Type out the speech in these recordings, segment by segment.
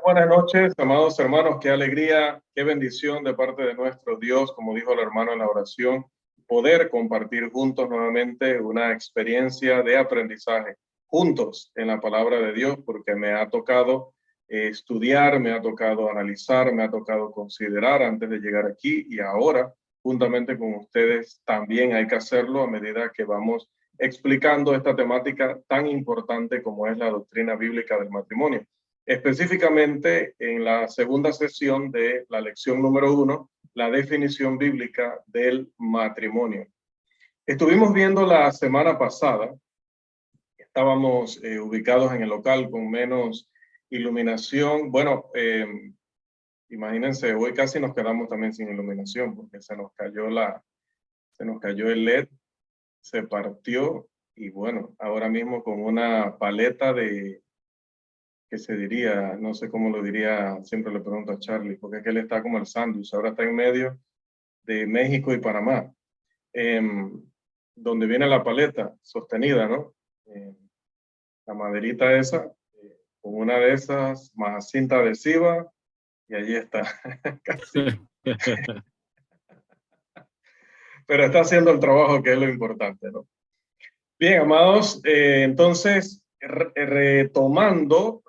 Buenas noches, amados hermanos, qué alegría, qué bendición de parte de nuestro Dios, como dijo el hermano en la oración, poder compartir juntos nuevamente una experiencia de aprendizaje, juntos en la palabra de Dios, porque me ha tocado estudiar, me ha tocado analizar, me ha tocado considerar antes de llegar aquí y ahora, juntamente con ustedes, también hay que hacerlo a medida que vamos explicando esta temática tan importante como es la doctrina bíblica del matrimonio. Específicamente en la segunda sesión de la lección número 1, la definición bíblica del matrimonio. Estuvimos viendo la semana pasada, estábamos ubicados en el local con menos iluminación. Bueno, imagínense, hoy casi nos quedamos también sin iluminación porque se nos cayó el LED, se partió y bueno, ahora mismo con una paleta de, ¿qué se diría? No sé cómo lo diría, siempre le pregunto a Charlie, porque es que él está como el sándwich, ahora está en medio de México y Panamá, donde viene la paleta sostenida, ¿no? La maderita esa, con una de esas, más cinta adhesiva, y allí está, casi. Pero está haciendo el trabajo, que es lo importante, ¿no? Bien, amados, entonces, retomando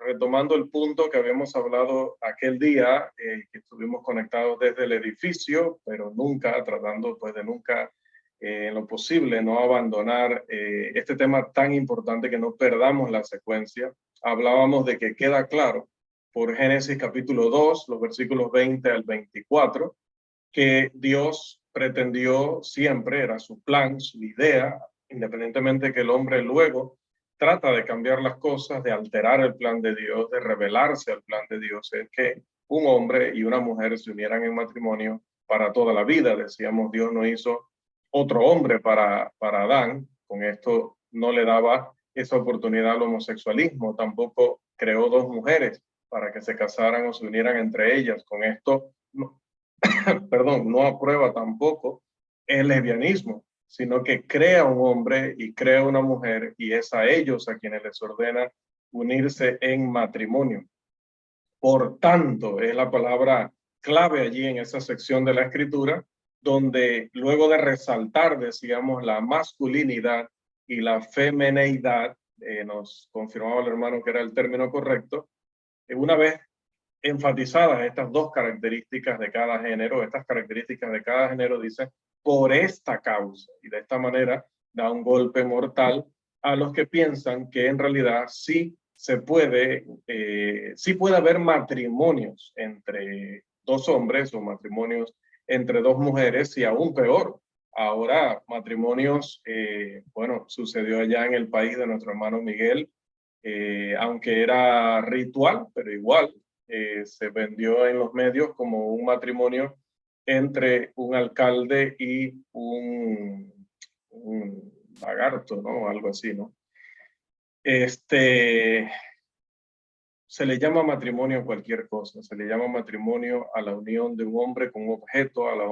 el punto que habíamos hablado aquel día, que estuvimos conectados desde el edificio, pero nunca, tratando pues de nunca, en lo posible, no abandonar este tema tan importante, que no perdamos la secuencia. Hablábamos de que queda claro por Génesis capítulo 2, los versículos 20 al 24, que Dios pretendió siempre, era su plan, su idea, independientemente de que el hombre luego trata de cambiar las cosas, de alterar el plan de Dios, de rebelarse al plan de Dios, es que un hombre y una mujer se unieran en matrimonio para toda la vida. Decíamos, Dios no hizo otro hombre para Adán, con esto no le daba esa oportunidad al homosexualismo, tampoco creó dos mujeres para que se casaran o se unieran entre ellas, con esto no, perdón, no aprueba tampoco el lesbianismo, sino que crea un hombre y crea una mujer, y es a ellos a quienes les ordena unirse en matrimonio. Por tanto, es la palabra clave allí en esa sección de la escritura, donde luego de resaltar, decíamos, la masculinidad y la femineidad, nos confirmaba el hermano que era el término correcto, una vez enfatizadas estas dos características de cada género, estas características de cada género, dice, por esta causa, y de esta manera da un golpe mortal a los que piensan que en realidad sí puede haber matrimonios entre dos hombres o matrimonios entre dos mujeres, y aún peor, ahora matrimonios, bueno, sucedió allá en el país de nuestro hermano Miguel, aunque era ritual, pero igual se vendió en los medios como un matrimonio entre un alcalde y un lagarto, ¿no? Algo así, ¿no? Se le llama matrimonio a cualquier cosa, se le llama matrimonio a la unión de un hombre con un objeto, a la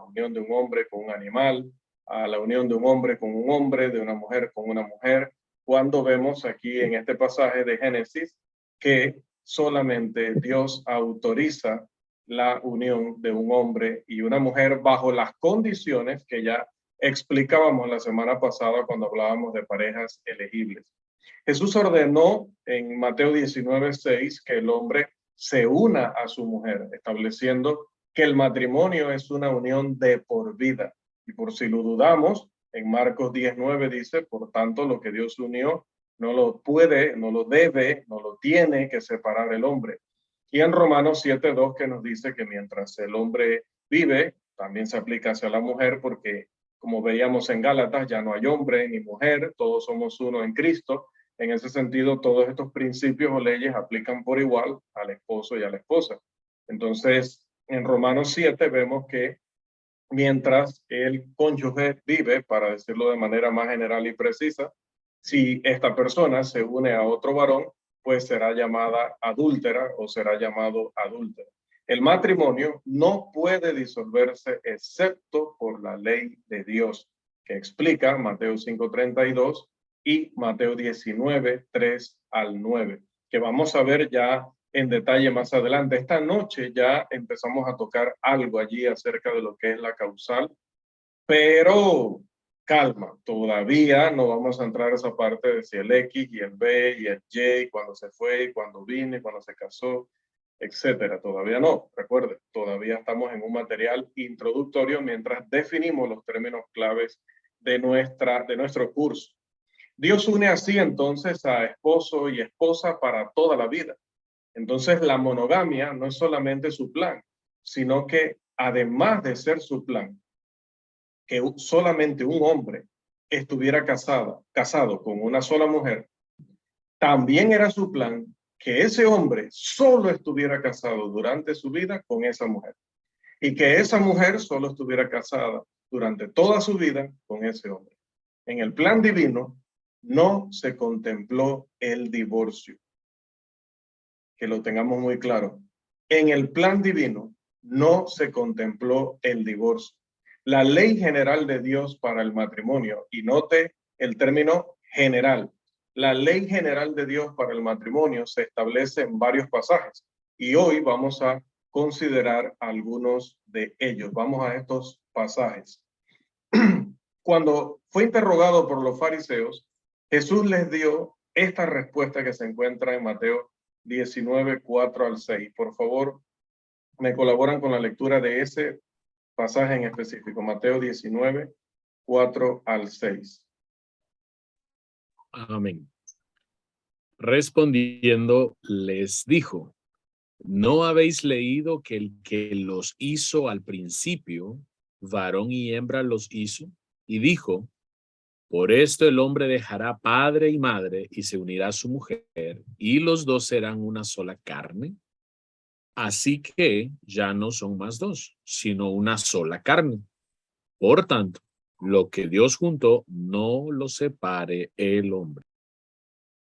unión de un hombre con un animal, a la unión de un hombre con un hombre, de una mujer con una mujer, cuando vemos aquí en este pasaje de Génesis que solamente Dios autoriza la unión de un hombre y una mujer bajo las condiciones que ya explicábamos la semana pasada cuando hablábamos de parejas elegibles. Jesús ordenó en Mateo 19:6 que el hombre se una a su mujer, estableciendo que el matrimonio es una unión de por vida. Y por si lo dudamos, en Marcos 10:9 dice, por tanto, lo que Dios unió no lo puede, no lo debe, no lo tiene que separar el hombre. Y en Romanos 7:2 que nos dice que mientras el hombre vive, también se aplica hacia la mujer, porque como veíamos en Gálatas, ya no hay hombre ni mujer, todos somos uno en Cristo. En ese sentido, todos estos principios o leyes aplican por igual al esposo y a la esposa. Entonces, en Romanos 7 vemos que mientras el cónyuge vive, para decirlo de manera más general y precisa, si esta persona se une a otro varón, pues será llamada adúltera o será llamado adúltero. El matrimonio no puede disolverse excepto por la ley de Dios, que explica Mateo 5:32 y Mateo 19:3 al 9, que vamos a ver ya en detalle más adelante. Esta noche ya empezamos a tocar algo allí acerca de lo que es la causal, pero calma, todavía no vamos a entrar a esa parte de si el X y el B y el Y, cuando se fue, y cuando vino, y cuando se casó, etcétera. Todavía no, recuerden, todavía estamos en un material introductorio mientras definimos los términos claves de nuestro curso. Dios une así entonces a esposo y esposa para toda la vida. Entonces la monogamia no es solamente su plan, sino que además de ser su plan, que solamente un hombre estuviera casado con una sola mujer, también era su plan que ese hombre solo estuviera casado durante su vida con esa mujer y que esa mujer solo estuviera casada durante toda su vida con ese hombre. En el plan divino no se contempló el divorcio. Que lo tengamos muy claro. En el plan divino no se contempló el divorcio. La ley general de Dios para el matrimonio, y note el término general, la ley general de Dios para el matrimonio se establece en varios pasajes y hoy vamos a considerar algunos de ellos. Vamos a estos pasajes. Cuando fue interrogado por los fariseos, Jesús les dio esta respuesta que se encuentra en Mateo 19, 4 al 6. Por favor, me colaboran con la lectura de ese pasaje en específico, Mateo 19, 4 al 6. Amén. Respondiendo, les dijo: ¿no habéis leído que el que los hizo al principio, varón y hembra los hizo? Y dijo: por esto el hombre dejará padre y madre y se unirá a su mujer, y los dos serán una sola carne. Así que ya no son más dos, sino una sola carne. Por tanto, lo que Dios juntó, no lo separe el hombre.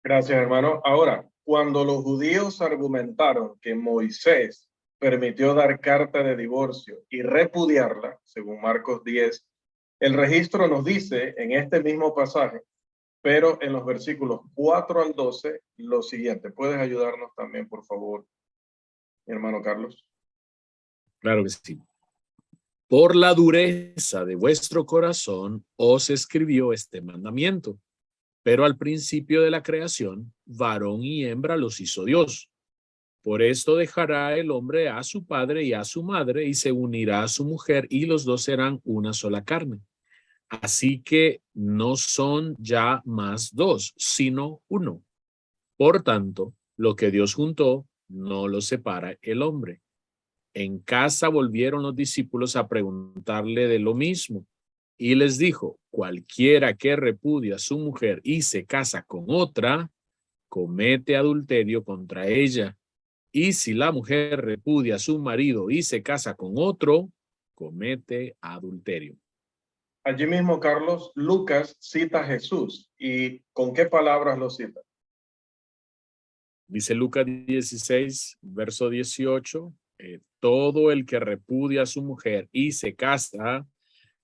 Gracias, hermano. Ahora, cuando los judíos argumentaron que Moisés permitió dar carta de divorcio y repudiarla, según Marcos 10, el registro nos dice en este mismo pasaje, pero en los versículos 4 al 12, lo siguiente. ¿Puedes ayudarnos también, por favor, mi hermano Carlos? Claro que sí. Por la dureza de vuestro corazón os escribió este mandamiento. Pero al principio de la creación, varón y hembra los hizo Dios. Por esto dejará el hombre a su padre y a su madre y se unirá a su mujer y los dos serán una sola carne. Así que no son ya más dos, sino uno. Por tanto, lo que Dios juntó, no lo separa el hombre. En casa volvieron los discípulos a preguntarle de lo mismo. Y les dijo: cualquiera que repudia a su mujer y se casa con otra, comete adulterio contra ella. Y si la mujer repudia a su marido y se casa con otro, comete adulterio. Allí mismo, Carlos, Lucas cita a Jesús. ¿Y con qué palabras lo cita? Dice Lucas 16, verso 18, todo el que repudia a su mujer y se casa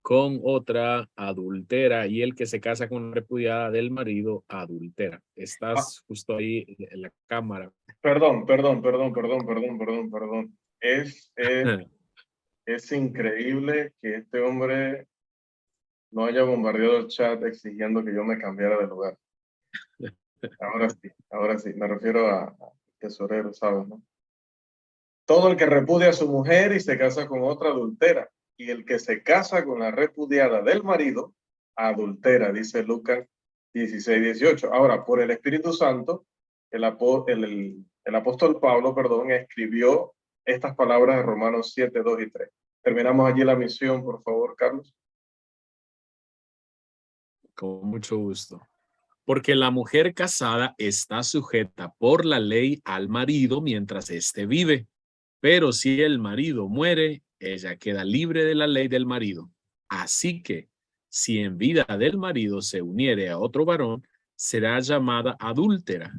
con otra adultera, y el que se casa con repudiada del marido adultera. Estás justo ahí en la cámara. Perdón. Es increíble que este hombre no haya bombardeado el chat exigiendo que yo me cambiara de lugar. Ahora sí, me refiero a tesorero, ¿sabes, no? Todo el que repudia a su mujer y se casa con otra adultera, y el que se casa con la repudiada del marido, adultera, dice Lucas 16, 18. Ahora, por el Espíritu Santo, el apóstol Pablo, escribió estas palabras de Romanos 7, 2 y 3. Terminamos allí la misión, por favor, Carlos. Con mucho gusto. Porque la mujer casada está sujeta por la ley al marido mientras éste vive. Pero si el marido muere, ella queda libre de la ley del marido. Así que, si en vida del marido se uniere a otro varón, será llamada adúltera.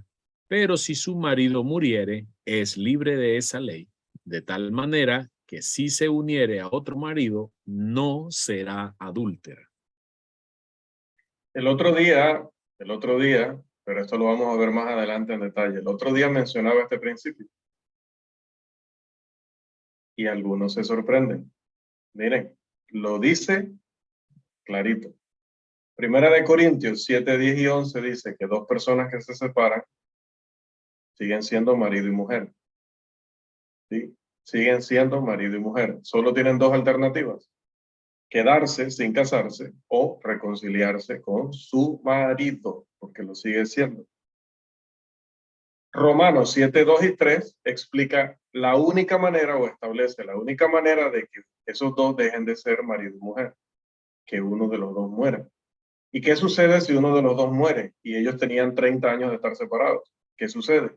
Pero si su marido muriere, es libre de esa ley. De tal manera que si se uniere a otro marido, no será adúltera. El otro día, pero esto lo vamos a ver más adelante en detalle, el otro día mencionaba este principio. Y algunos se sorprenden. Miren, lo dice clarito. Primera de Corintios 7, 10 y 11 dice que dos personas que se separan siguen siendo marido y mujer. ¿Sí? Siguen siendo marido y mujer. Solo tienen dos alternativas: quedarse sin casarse o reconciliarse con su marido, porque lo sigue siendo. Romanos 7, 2 y 3 explica la única manera, o establece la única manera de que esos dos dejen de ser marido y mujer, que uno de los dos muera. ¿Y qué sucede si uno de los dos muere y ellos tenían 30 años de estar separados? ¿Qué sucede?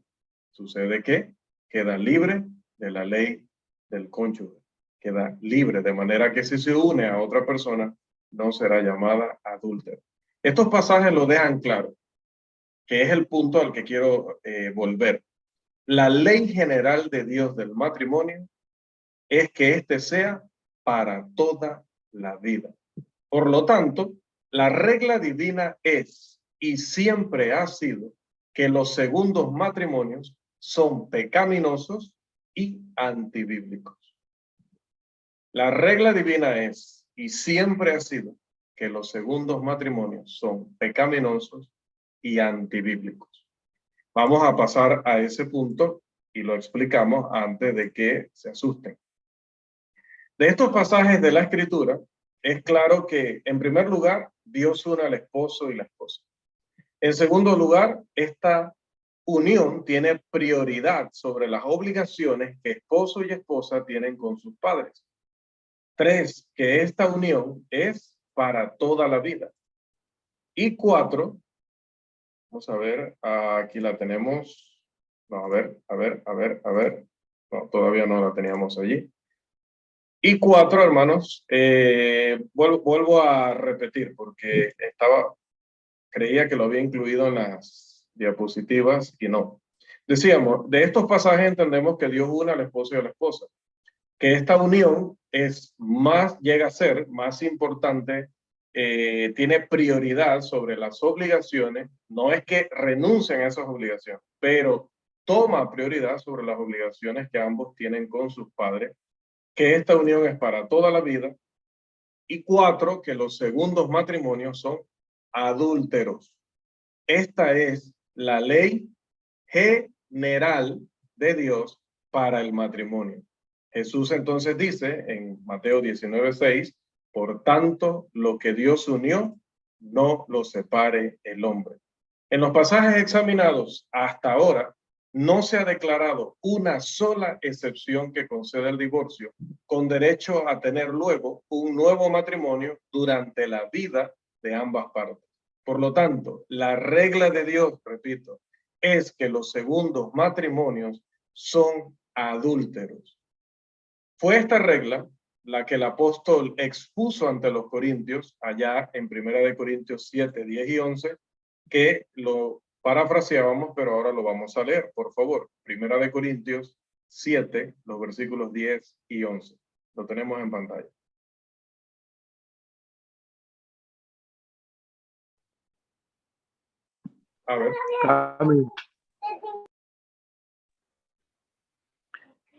Sucede que queda libre de la ley del cónyuge. Queda libre, de manera que si se une a otra persona, no será llamada adúltera. Estos pasajes lo dejan claro, que es el punto al que quiero volver. La ley general de Dios del matrimonio es que éste sea para toda la vida. Por lo tanto, la regla divina es y siempre ha sido que los segundos matrimonios son pecaminosos y antibíblicos. La regla divina es y siempre ha sido que los segundos matrimonios son pecaminosos y antibíblicos. Vamos a pasar a ese punto y lo explicamos antes de que se asusten. De estos pasajes de la Escritura, es claro que, en primer lugar, Dios une al esposo y la esposa. En segundo lugar, esta unión tiene prioridad sobre las obligaciones que esposo y esposa tienen con sus padres. 3, que esta unión es para toda la vida. Y 4, vamos a ver, aquí la tenemos. No, a ver. No, todavía no la teníamos allí. Y 4, hermanos, vuelvo a repetir porque creía que lo había incluido en las diapositivas y no. Decíamos, de estos pasajes entendemos que Dios une al esposo y a la esposa, que esta unión llega a ser más importante, tiene prioridad sobre las obligaciones. No es que renuncien a esas obligaciones, pero toma prioridad sobre las obligaciones que ambos tienen con sus padres, que esta unión es para toda la vida. Y 4, que los segundos matrimonios son adúlteros. Esta es la ley general de Dios para el matrimonio. Jesús entonces dice en Mateo 19:6, por tanto, lo que Dios unió, no lo separe el hombre. En los pasajes examinados hasta ahora, no se ha declarado una sola excepción que conceda el divorcio, con derecho a tener luego un nuevo matrimonio durante la vida de ambas partes. Por lo tanto, la regla de Dios, repito, es que los segundos matrimonios son adúlteros. Fue esta regla la que el apóstol expuso ante los corintios, allá en 1 Corintios 7, 10 y 11, que lo parafraseábamos, pero ahora lo vamos a leer, por favor. 1 Corintios 7, los versículos 10 y 11. Lo tenemos en pantalla. A ver. Amén.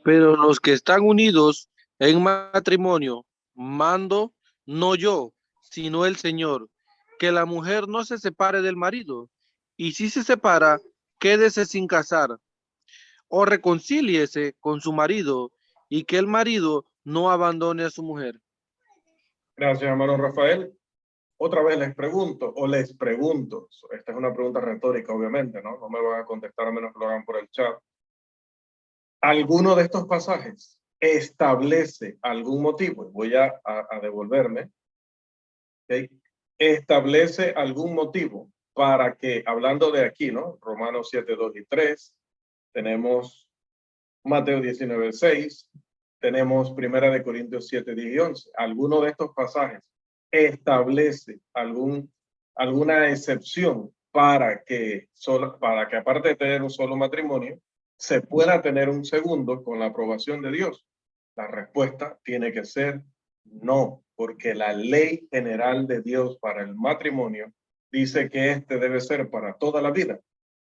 Pero los que están unidos en matrimonio, mando no yo, sino el Señor, que la mujer no se separe del marido, y si se separa, quédese sin casar, o reconcíliese con su marido, y que el marido no abandone a su mujer. Gracias, hermano Rafael. Otra vez les pregunto, esta es una pregunta retórica, obviamente, ¿no? No me van a contestar a menos que lo hagan por el chat. ¿Alguno de estos pasajes establece algún motivo? Voy a devolverme. ¿Okay? Establece algún motivo para que, hablando de aquí, ¿no? Romanos 7, 2 y 3, tenemos Mateo 19, 6, tenemos 1 Corintios 7, 10 y 11. ¿Alguno de estos pasajes establece alguna excepción para que aparte de tener un solo matrimonio, se pueda tener un segundo con la aprobación de Dios? La respuesta tiene que ser no, porque la ley general de Dios para el matrimonio dice que este debe ser para toda la vida.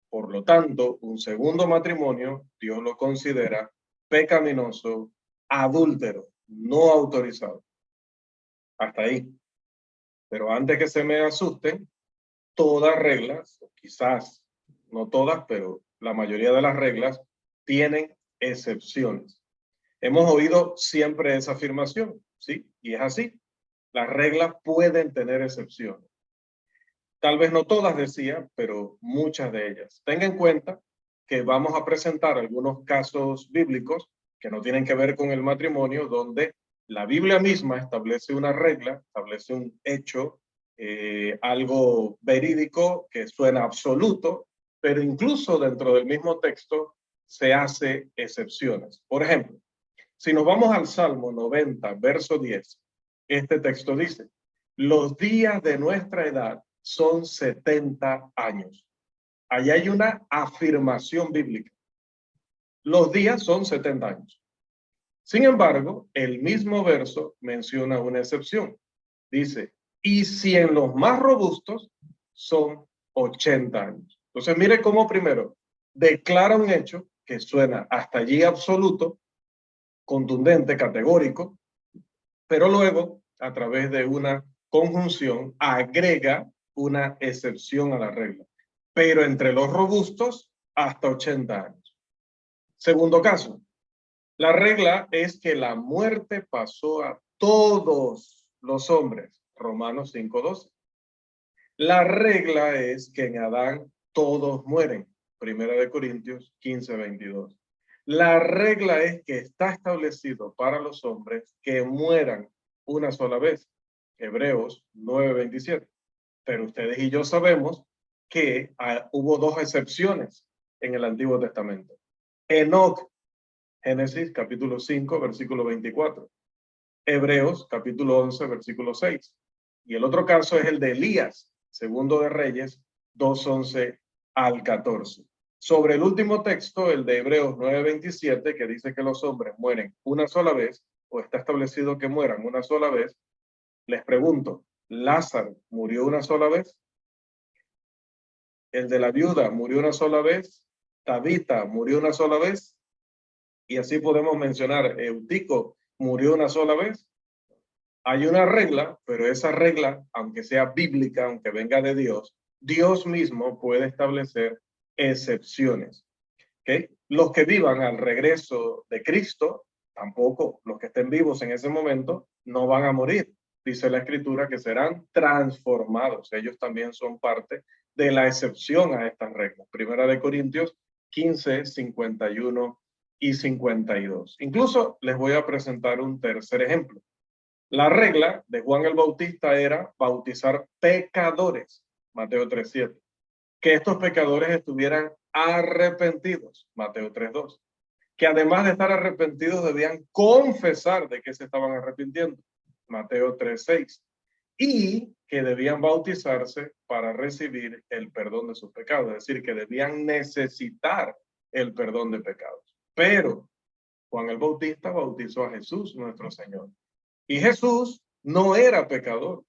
Por lo tanto, un segundo matrimonio, Dios lo considera pecaminoso, adúltero, no autorizado. Hasta ahí. Pero antes que se me asusten, todas reglas, o quizás no todas, pero la mayoría de las reglas tienen excepciones. Hemos oído siempre esa afirmación, ¿sí? Y es así. Las reglas pueden tener excepciones. Tal vez no todas, decía, pero muchas de ellas. Tenga en cuenta que vamos a presentar algunos casos bíblicos que no tienen que ver con el matrimonio, donde la Biblia misma establece una regla, establece un hecho, algo verídico que suena absoluto, pero incluso dentro del mismo texto se hace excepciones. Por ejemplo, si nos vamos al Salmo 90, verso 10, este texto dice, los días de nuestra edad son 70 años. Allí hay una afirmación bíblica. Los días son 70 años. Sin embargo, el mismo verso menciona una excepción. Dice, y si en los más robustos son 80 años. Entonces, mire cómo primero declara un hecho que suena hasta allí absoluto, contundente, categórico, pero luego, a través de una conjunción, agrega una excepción a la regla. Pero entre los robustos, hasta 80 años. Segundo caso, la regla es que la muerte pasó a todos los hombres. Romanos 5:12. La regla es que en Adán todos mueren. Primera de Corintios 15:22. La regla es que está establecido para los hombres que mueran una sola vez. Hebreos 9:27. Pero ustedes y yo sabemos que hubo dos excepciones en el Antiguo Testamento. Enoc, Génesis capítulo 5, versículo 24. Hebreos capítulo 11, versículo 6. Y el otro caso es el de Elías, segundo de Reyes 2:11 al 14. Sobre el último texto, el de Hebreos 9:27, que dice que los hombres mueren una sola vez, o está establecido que mueran una sola vez, les pregunto, ¿Lázaro murió una sola vez? ¿El de la viuda murió una sola vez? ¿Tabita murió una sola vez? Y así podemos mencionar, Eutico murió una sola vez. Hay una regla, pero esa regla, aunque sea bíblica, aunque venga de Dios, Dios mismo puede establecer excepciones. ¿Okay? Los que vivan al regreso de Cristo, tampoco los que estén vivos en ese momento, no van a morir. Dice la Escritura que serán transformados. Ellos también son parte de la excepción a estas reglas. Primera de Corintios 15, 51 y 52. Incluso les voy a presentar un tercer ejemplo. La regla de Juan el Bautista era bautizar pecadores, Mateo 3:7. Que estos pecadores estuvieran arrepentidos, Mateo 3:2. Que además de estar arrepentidos debían confesar de que se estaban arrepintiendo, Mateo 3:6. Y que debían bautizarse para recibir el perdón de sus pecados, es decir, que debían necesitar el perdón de pecados. Pero Juan el Bautista bautizó a Jesús, nuestro Señor. Y Jesús no era pecador.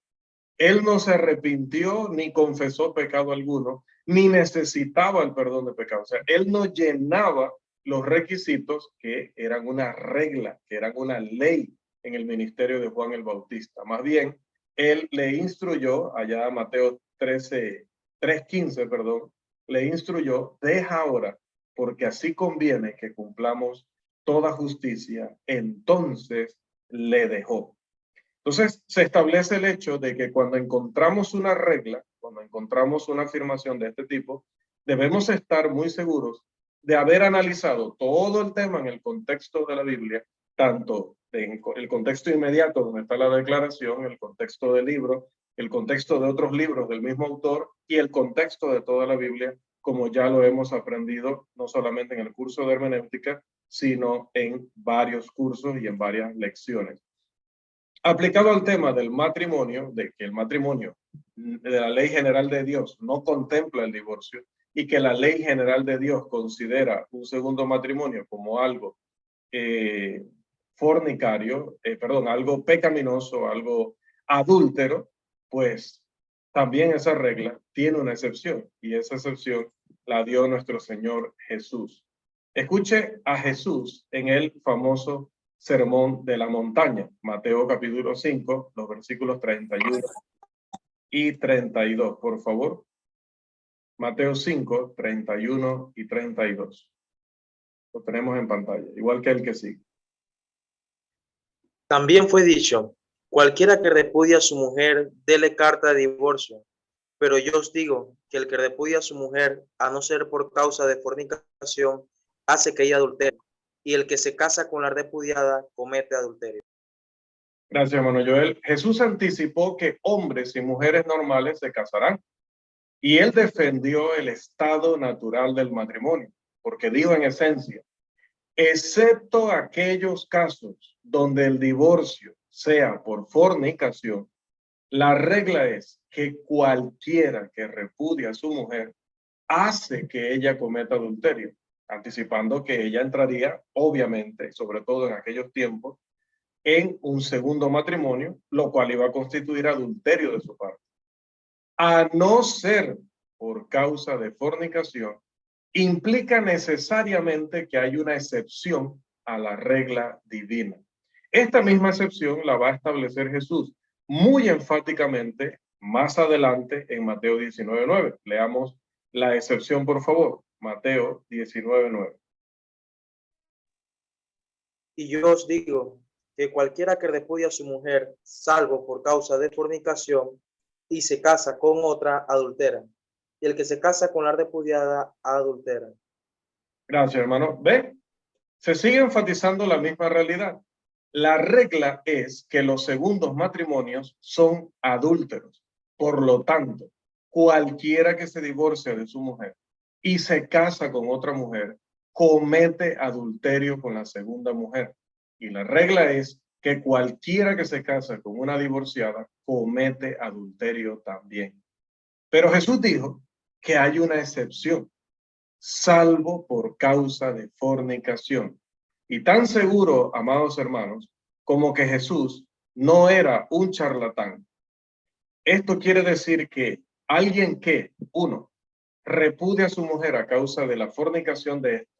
Él no se arrepintió ni confesó pecado alguno, ni necesitaba el perdón de pecado. O sea, él no llenaba los requisitos que eran una regla, que eran una ley en el ministerio de Juan el Bautista. Más bien, él le instruyó, allá Mateo 3:15, perdón, le instruyó, deja ahora, porque así conviene que cumplamos toda justicia. Entonces le dejó. Entonces, se establece el hecho de que cuando encontramos una regla, cuando encontramos una afirmación de este tipo, debemos estar muy seguros de haber analizado todo el tema en el contexto de la Biblia, tanto en el contexto inmediato donde está la declaración, el contexto del libro, el contexto de otros libros del mismo autor y el contexto de toda la Biblia, como ya lo hemos aprendido no solamente en el curso de hermenéutica, sino en varios cursos y en varias lecciones. Aplicado al tema del matrimonio, de que el matrimonio de la ley general de Dios no contempla el divorcio y que la ley general de Dios considera un segundo matrimonio como algo fornicario, algo pecaminoso, algo adúltero, pues también esa regla tiene una excepción y esa excepción la dio nuestro Señor Jesús. Escuche a Jesús en el famoso sermón de la montaña, Mateo capítulo 5, los versículos 31 y 32, por favor. Mateo 5, 31 y 32. Lo tenemos en pantalla, igual que el que sigue. También fue dicho, cualquiera que repudia a su mujer, dele carta de divorcio. Pero yo os digo que el que repudia a su mujer, a no ser por causa de fornicación, hace que ella adultere. Y el que se casa con la repudiada comete adulterio. Gracias, hermano Joel. Jesús anticipó que hombres y mujeres normales se casarán. Y él defendió el estado natural del matrimonio, porque dijo en esencia, excepto aquellos casos donde el divorcio sea por fornicación, la regla es que cualquiera que repudia a su mujer hace que ella cometa adulterio, anticipando que ella entraría, obviamente, sobre todo en aquellos tiempos, en un segundo matrimonio, lo cual iba a constituir adulterio de su parte. A no ser por causa de fornicación, implica necesariamente que hay una excepción a la regla divina. Esta misma excepción la va a establecer Jesús muy enfáticamente más adelante en Mateo 19:9. Leamos la excepción, por favor. Mateo 19:9. Y yo os digo que cualquiera que repudia a su mujer, salvo por causa de fornicación, y se casa con otra, adultera. Y el que se casa con la repudiada, adultera. Gracias, hermano. ¿Ve? Se sigue enfatizando la misma realidad. La regla es que los segundos matrimonios son adúlteros. Por lo tanto, cualquiera que se divorcia de su mujer y se casa con otra mujer, comete adulterio con la segunda mujer. Y la regla es que cualquiera que se casa con una divorciada, comete adulterio también. Pero Jesús dijo que hay una excepción, salvo por causa de fornicación. Y tan seguro, amados hermanos, como que Jesús no era un charlatán. Esto quiere decir que alguien que, uno, repudia a su mujer a causa de la fornicación de ésta,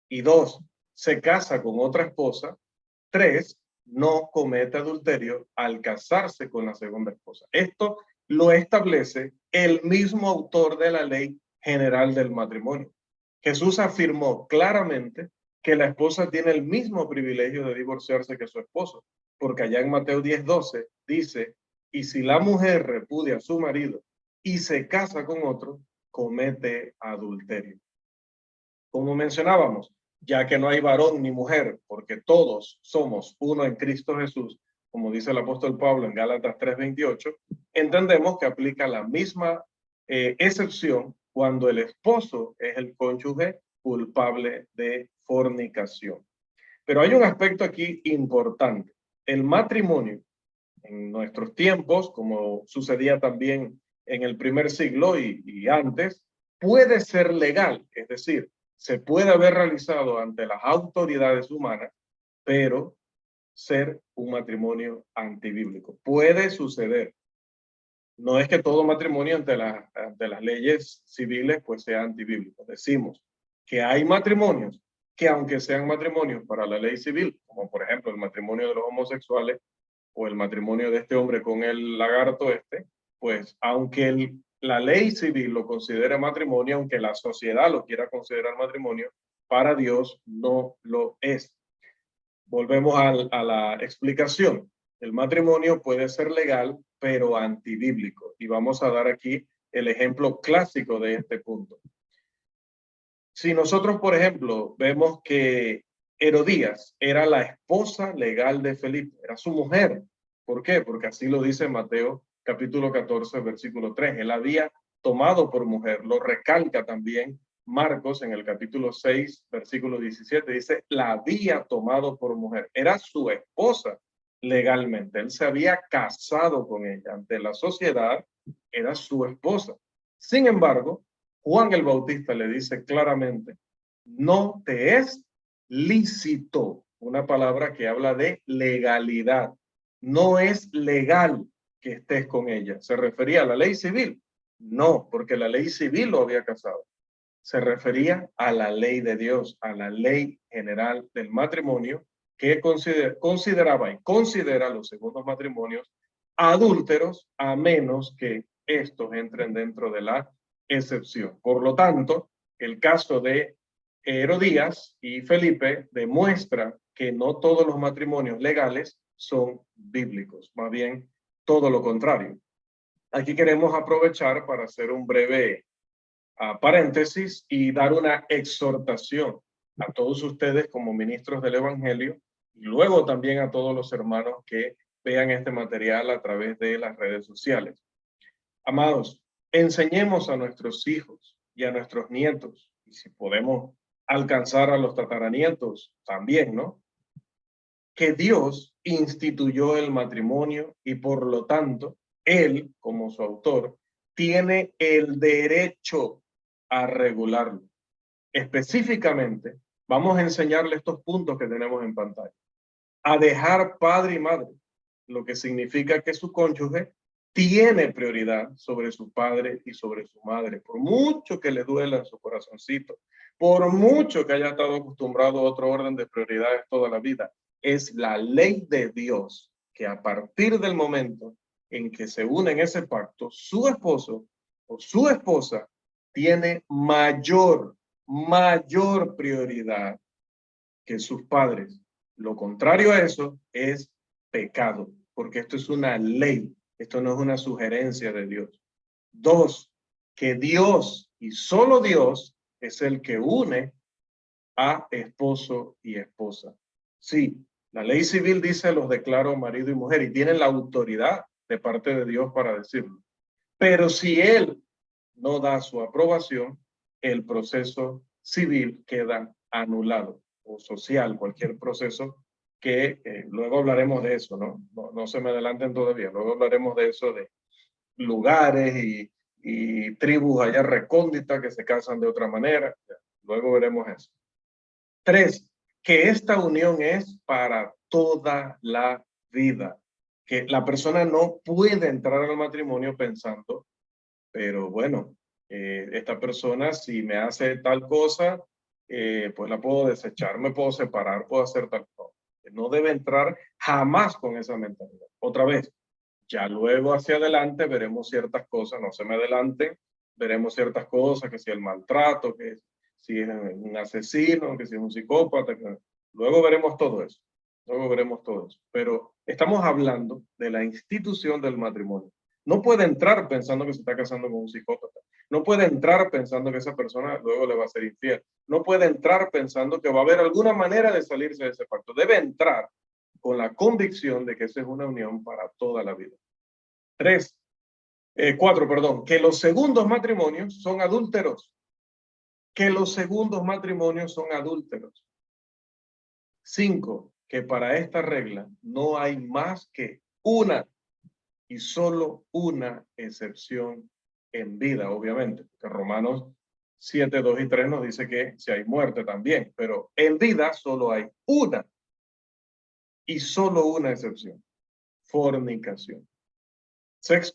y dos, se casa con otra esposa, tres, no comete adulterio al casarse con la segunda esposa. Esto lo establece el mismo autor de la ley general del matrimonio. Jesús afirmó claramente que la esposa tiene el mismo privilegio de divorciarse que su esposo, porque allá en Mateo 10:12 dice, y si la mujer repudia a su marido y se casa con otro, comete adulterio. Como mencionábamos, ya que no hay varón ni mujer, porque todos somos uno en Cristo Jesús, como dice el apóstol Pablo en Gálatas 3:28, entendemos que aplica la misma excepción cuando el esposo es el cónyuge culpable de fornicación. Pero hay un aspecto aquí importante. El matrimonio en nuestros tiempos, como sucedía también en el primer siglo y antes, puede ser legal, es decir, se puede haber realizado ante las autoridades humanas, pero ser un matrimonio antibíblico. Puede suceder. No es que todo matrimonio ante las leyes civiles pues sea antibíblico. Decimos que hay matrimonios que aunque sean matrimonios para la ley civil, como por ejemplo el matrimonio de los homosexuales o el matrimonio de este hombre con el lagarto pues aunque la ley civil lo considera matrimonio, aunque la sociedad lo quiera considerar matrimonio, para Dios no lo es. Volvemos a la explicación. El matrimonio puede ser legal, pero antibíblico. Y vamos a dar aquí el ejemplo clásico de este punto. Si nosotros, por ejemplo, vemos que Herodías era la esposa legal de Felipe, era su mujer. ¿Por qué? Porque así lo dice Mateo capítulo 14, versículo 3. Él había tomado por mujer, lo recalca también Marcos en el capítulo 6, versículo 17. Dice, la había tomado por mujer. Era su esposa legalmente. Él se había casado con ella. Ante la sociedad, era su esposa. Sin embargo, Juan el Bautista le dice claramente, no te es lícito, una palabra que habla de legalidad. No es legal que estés con ella. ¿Se refería a la ley civil? No, porque la ley civil lo había casado. Se refería a la ley de Dios, a la ley general del matrimonio que consideraba y considera los segundos matrimonios adúlteros a menos que estos entren dentro de la excepción. Por lo tanto, el caso de Herodías y Felipe demuestra que no todos los matrimonios legales son bíblicos, más bien todo lo contrario. Aquí queremos aprovechar para hacer un breve paréntesis y dar una exhortación a todos ustedes como ministros del Evangelio y luego también a todos los hermanos que vean este material a través de las redes sociales. Amados, enseñemos a nuestros hijos y a nuestros nietos, y si podemos alcanzar a los tataranietos también, ¿no? Que Dios instituyó el matrimonio y por lo tanto, Él, como su autor, tiene el derecho a regularlo. Específicamente, vamos a enseñarle estos puntos que tenemos en pantalla. A dejar padre y madre, lo que significa que su cónyuge tiene prioridad sobre su padre y sobre su madre, por mucho que le duela en su corazoncito, por mucho que haya estado acostumbrado a otro orden de prioridades toda la vida. Es la ley de Dios que a partir del momento en que se unen ese pacto, su esposo o su esposa tiene mayor prioridad que sus padres. Lo contrario a eso es pecado, porque esto es una ley, esto no es una sugerencia de Dios. 2, que Dios y solo Dios es el que une a esposo y esposa. Sí, la ley civil dice los declaro marido y mujer y tienen la autoridad de parte de Dios para decirlo. Pero si él no da su aprobación, el proceso civil queda anulado, o social, cualquier proceso que luego hablaremos de eso, ¿no? No se me adelanten todavía, luego hablaremos de eso, de lugares y tribus allá recónditas que se casan de otra manera, luego veremos eso. 3, que esta unión es para toda la vida, que la persona no puede entrar al matrimonio pensando, pero bueno, esta persona si me hace tal cosa, pues la puedo desechar, me puedo separar, puedo hacer tal cosa. No debe entrar jamás con esa mentalidad. Otra vez, ya luego hacia adelante veremos ciertas cosas, no se me adelanten, veremos ciertas cosas, que si el maltrato, que si es un asesino, que si es un psicópata, que luego veremos todo eso. Luego veremos todo eso. Pero estamos hablando de la institución del matrimonio. No puede entrar pensando que se está casando con un psicópata. No puede entrar pensando que esa persona luego le va a ser infiel. No puede entrar pensando que va a haber alguna manera de salirse de ese pacto. Debe entrar con la convicción de que esa es una unión para toda la vida. 4, perdón, que los segundos matrimonios son adúlteros. Que los segundos matrimonios son adúlteros. 5, que para esta regla no hay más que una y solo una excepción en vida, obviamente, porque Romanos 7, 2 y 3 nos dice que si hay muerte también, pero en vida solo hay una y solo una excepción: fornicación. 6,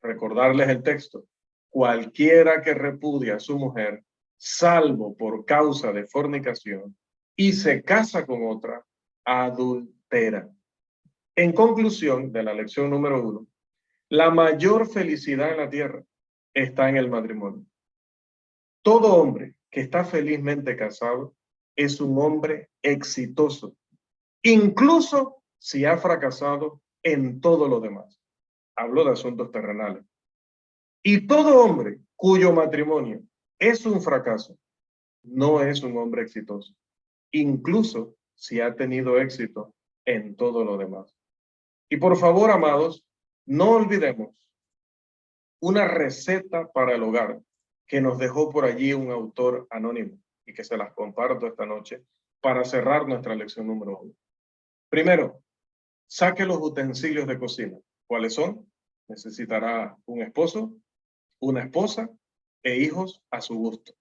recordarles el texto: cualquiera que repudia a su mujer, salvo por causa de fornicación, y se casa con otra, adultera. En conclusión de la lección número 1, la mayor felicidad en la tierra está en el matrimonio. Todo hombre que está felizmente casado es un hombre exitoso, incluso si ha fracasado en todo lo demás. Hablo de asuntos terrenales. Y todo hombre cuyo matrimonio es un fracaso no es un hombre exitoso, incluso si ha tenido éxito en todo lo demás. Y por favor, amados, no olvidemos una receta para el hogar que nos dejó por allí un autor anónimo y que se las comparto esta noche para cerrar nuestra lección número 1. Primero, saque los utensilios de cocina. ¿Cuáles son? Necesitará un esposo, una esposa e hijos a su gusto.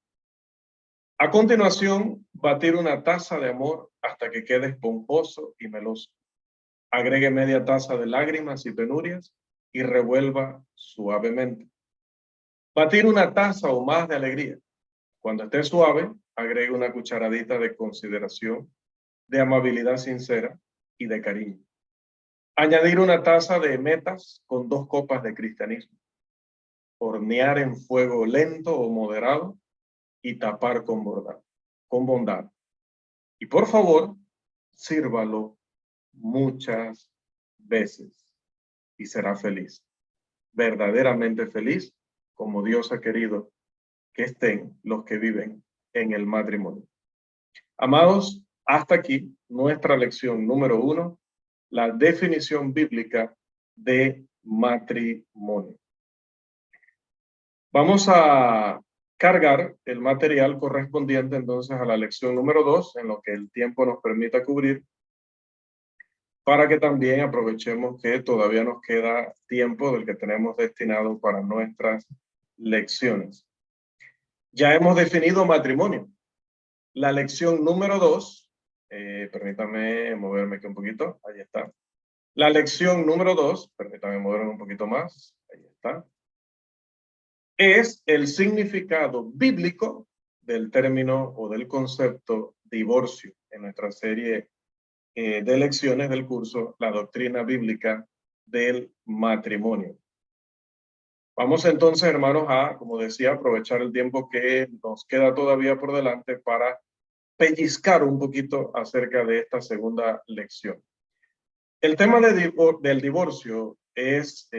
A continuación, batir una taza de amor hasta que quede esponjoso y meloso. Agregue media taza de lágrimas y penurias y revuelva suavemente. Batir una taza o más de alegría. Cuando esté suave, agregue una cucharadita de consideración, de amabilidad sincera y de cariño. Añadir una taza de metas con 2 copas de cristianismo. Hornear en fuego lento o moderado y tapar con bondad. Y por favor, sírvalo muchas veces y será feliz. Verdaderamente feliz, como Dios ha querido que estén los que viven en el matrimonio. Amados, hasta aquí nuestra lección número 1, la definición bíblica de matrimonio. Vamos a cargar el material correspondiente entonces a la lección número 2, en lo que el tiempo nos permita cubrir, para que también aprovechemos que todavía nos queda tiempo del que tenemos destinado para nuestras lecciones. Ya hemos definido matrimonio. La lección número 2, permítame moverme aquí un poquito, ahí está. La lección número 2, permítame moverme un poquito más, ahí está, es el significado bíblico del término o del concepto divorcio en nuestra serie de lecciones del curso La Doctrina Bíblica del Matrimonio. Vamos entonces, hermanos, a, como decía, aprovechar el tiempo que nos queda todavía por delante para pellizcar un poquito acerca de esta segunda lección. El tema del divorcio es,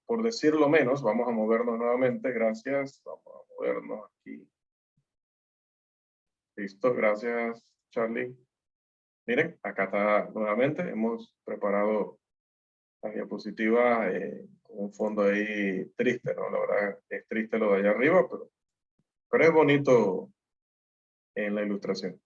por decirlo menos, vamos a movernos nuevamente, gracias, vamos a movernos aquí. Listo, gracias, Charlie. Miren, acá está nuevamente, hemos preparado la diapositiva con un fondo ahí triste, ¿no? La verdad es triste lo de allá arriba, pero es bonito en la ilustración.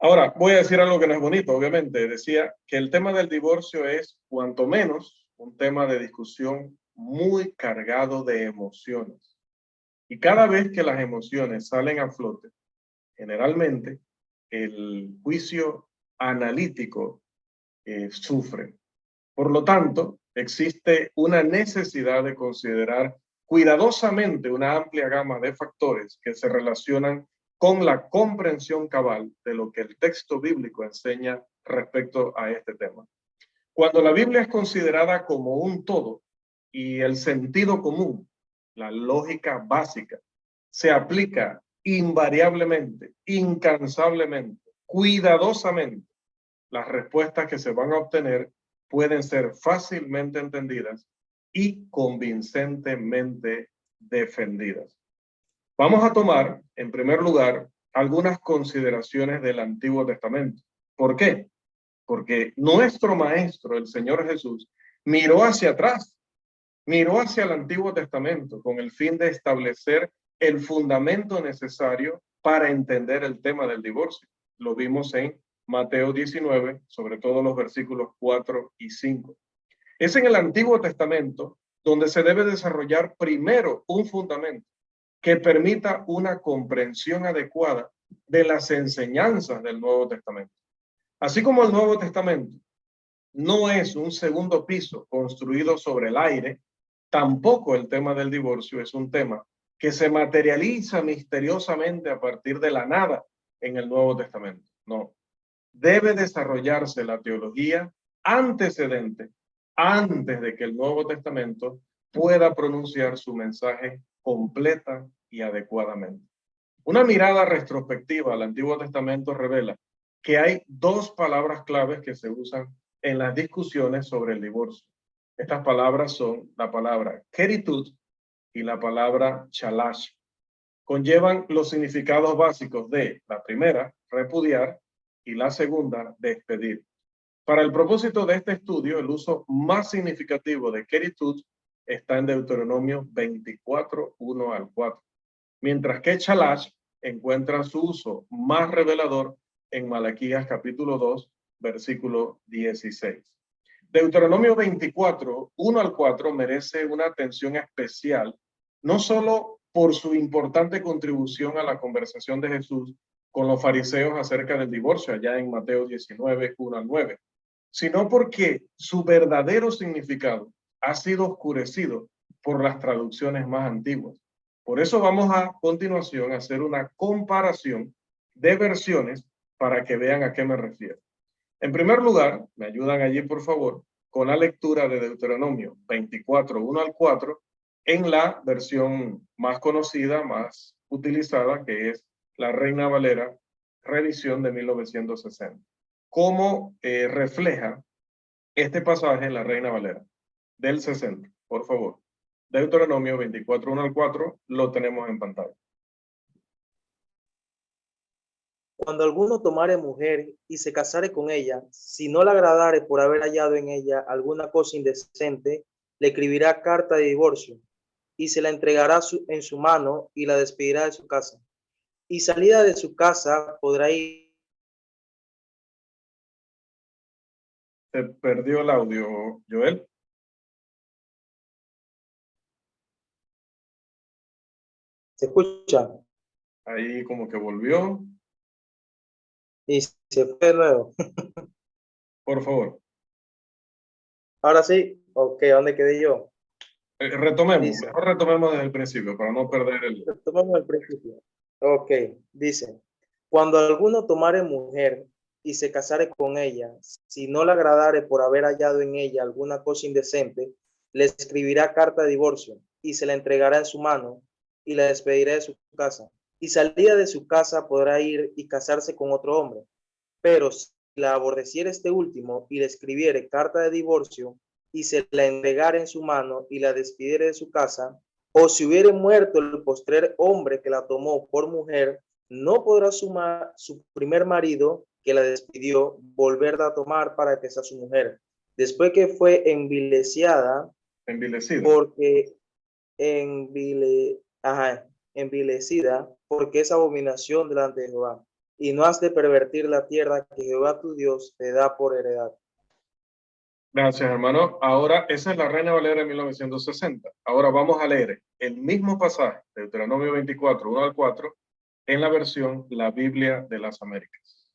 Ahora, voy a decir algo que no es bonito, obviamente. Decía que el tema del divorcio es, cuanto menos, un tema de discusión muy cargado de emociones. Y cada vez que las emociones salen a flote, generalmente el juicio analítico sufre. Por lo tanto, existe una necesidad de considerar cuidadosamente una amplia gama de factores que se relacionan con la comprensión cabal de lo que el texto bíblico enseña respecto a este tema. Cuando la Biblia es considerada como un todo y el sentido común, la lógica básica, se aplica invariablemente, incansablemente, cuidadosamente, las respuestas que se van a obtener pueden ser fácilmente entendidas y convincentemente defendidas. Vamos a tomar, en primer lugar, algunas consideraciones del Antiguo Testamento. ¿Por qué? Porque nuestro Maestro, el Señor Jesús, miró hacia atrás, miró hacia el Antiguo Testamento con el fin de establecer el fundamento necesario para entender el tema del divorcio. Lo vimos en Mateo 19, sobre todo los versículos 4 y 5. Es en el Antiguo Testamento donde se debe desarrollar primero un fundamento que permita una comprensión adecuada de las enseñanzas del Nuevo Testamento. Así como el Nuevo Testamento no es un segundo piso construido sobre el aire, tampoco el tema del divorcio es un tema que se materializa misteriosamente a partir de la nada en el Nuevo Testamento. No. Debe desarrollarse la teología antecedente antes de que el Nuevo Testamento pueda pronunciar su mensaje completa y adecuadamente. Una mirada retrospectiva al Antiguo Testamento revela que hay 2 palabras claves que se usan en las discusiones sobre el divorcio. Estas palabras son la palabra queritud y la palabra chalash. Conllevan los significados básicos de la primera, repudiar, y la segunda, despedir. Para el propósito de este estudio, el uso más significativo de queritud está en Deuteronomio 24, 1 al 4, mientras que chalash encuentra su uso más revelador en Malaquías capítulo 2, versículo 16. Deuteronomio 24, 1 al 4 merece una atención especial, no solo por su importante contribución a la conversación de Jesús con los fariseos acerca del divorcio, allá en Mateo 19, 1 al 9, sino porque su verdadero significado ha sido oscurecido por las traducciones más antiguas. Por eso vamos a continuación a hacer una comparación de versiones para que vean a qué me refiero. En primer lugar, me ayudan allí, por favor, con la lectura de Deuteronomio 24, 1 al 4, en la versión más conocida, más utilizada, que es la Reina Valera, revisión de 1960. ¿Cómo refleja este pasaje en la Reina Valera del 60? Por favor. Deuteronomio 24, 1 al 4, lo tenemos en pantalla. Cuando alguno tomare mujer y se casare con ella, si no le agradare por haber hallado en ella alguna cosa indecente, le escribirá carta de divorcio y se la entregará en su mano y la despedirá de su casa. Y salida de su casa podrá ir. Se perdió el audio, Joel. ¿Se escucha? Ahí como que volvió. Y se fue de nuevo. Por favor. Ahora sí. Ok, ¿dónde quedé yo? Retomemos, Dice. mejor retomemos desde el principio para no perder el... Retomamos el principio. Ok, dice. Cuando alguno tomare mujer y se casare con ella, si no le agradare por haber hallado en ella alguna cosa indecente, le escribirá carta de divorcio y se la entregará en su mano y la despedirá de su casa. Y salida de su casa podrá ir y casarse con otro hombre. Pero si la aborreciere este último y le escribiere carta de divorcio y se la entregare en su mano y la despidiere de su casa, o si hubiere muerto el postrer hombre que la tomó por mujer, no podrá su primer marido que la despidió volverla a tomar para que sea su mujer, después que fue envilecida, porque envilecida, porque es abominación delante de Jehová. Y no has de pervertir la tierra que Jehová tu Dios te da por heredad. Gracias, hermano. Ahora, esa es la Reina Valera de 1960. Ahora vamos a leer el mismo pasaje, Deuteronomio 24, 1 al 4, en la versión La Biblia de las Américas.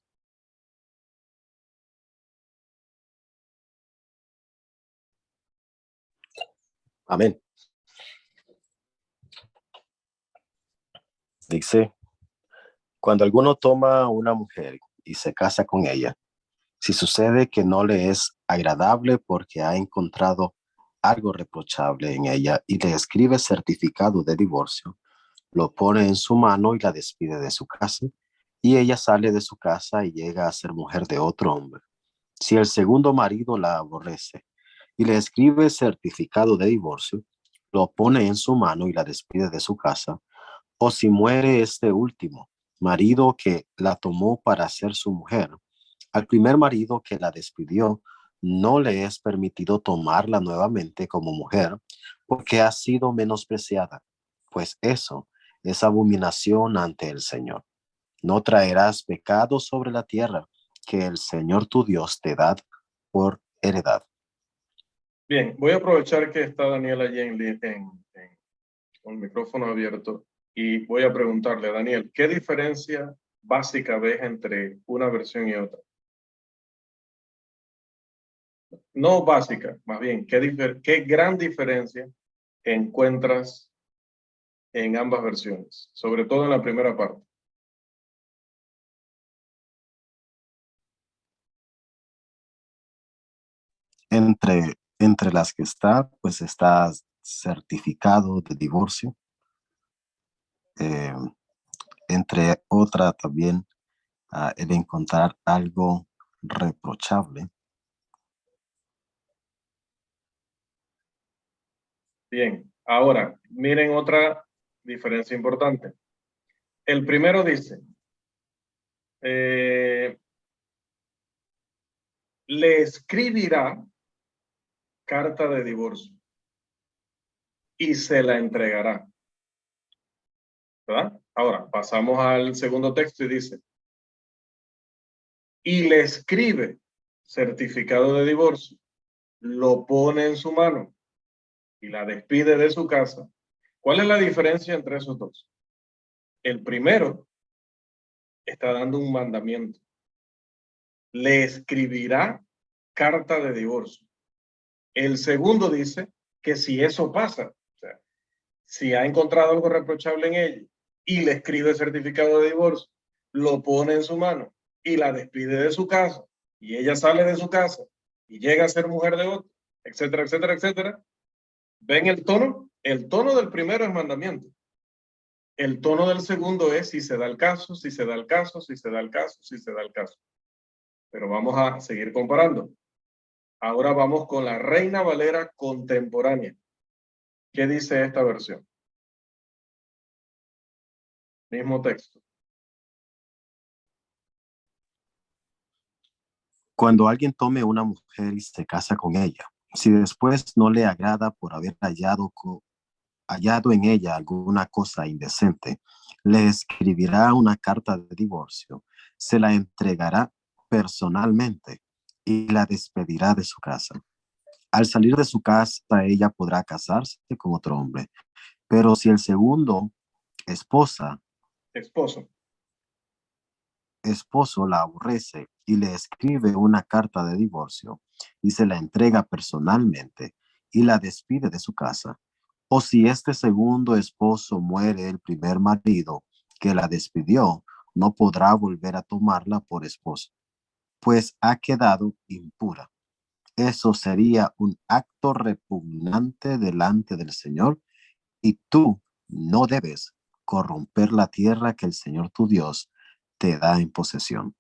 Amén. Dice, cuando alguno toma una mujer y se casa con ella, si sucede que no le es agradable porque ha encontrado algo reprochable en ella y le escribe certificado de divorcio, lo pone en su mano y la despide de su casa, y ella sale de su casa y llega a ser mujer de otro hombre. Si el segundo marido la aborrece y le escribe certificado de divorcio, lo pone en su mano y la despide de su casa, o si muere este último marido que la tomó para ser su mujer, al primer marido que la despidió no le es permitido tomarla nuevamente como mujer porque ha sido menospreciada, pues eso es abominación ante el Señor. No traerás pecado sobre la tierra que el Señor tu Dios te da por heredad. Bien, voy a aprovechar que está Daniel allí con el micrófono abierto y voy a preguntarle a Daniel, ¿qué diferencia básica ves entre una versión y otra? No básica, más bien, ¿qué gran diferencia encuentras en ambas versiones? Sobre todo en la primera parte. Entre las que está, pues está certificado de divorcio. Entre otra también el encontrar algo reprochable. Bien, ahora miren otra diferencia importante. El primero dice, le escribirá carta de divorcio y se la entregará. ¿Verdad? Ahora pasamos al segundo texto y dice, y le escribe certificado de divorcio, lo pone en su mano y la despide de su casa. ¿Cuál es la diferencia entre esos dos? El primero está dando un mandamiento. Le escribirá carta de divorcio. El segundo dice que si eso pasa, o sea, si ha encontrado algo reprochable en ella y le escribe certificado de divorcio, lo pone en su mano y la despide de su casa, y ella sale de su casa y llega a ser mujer de otro, etcétera, etcétera, etcétera, ¿ven el tono? El tono del primero es mandamiento. El tono del segundo es si se da el caso, si se da el caso, si se da el caso, si se da el caso. Pero vamos a seguir comparando. Ahora vamos con la Reina Valera contemporánea. ¿Qué dice esta versión? Mismo texto. Cuando alguien tome una mujer y se casa con ella, si después no le agrada por haber hallado en ella alguna cosa indecente, le escribirá una carta de divorcio, se la entregará personalmente y la despedirá de su casa. Al salir de su casa, ella podrá casarse con otro hombre, pero si el segundo esposo la aborrece y le escribe una carta de divorcio y se la entrega personalmente y la despide de su casa, o si este segundo esposo muere el primer marido que la despidió, no podrá volver a tomarla por esposa, pues ha quedado impura. Eso sería un acto repugnante delante del Señor, y tú no debes corromper la tierra que el Señor tu Dios te da en posesión.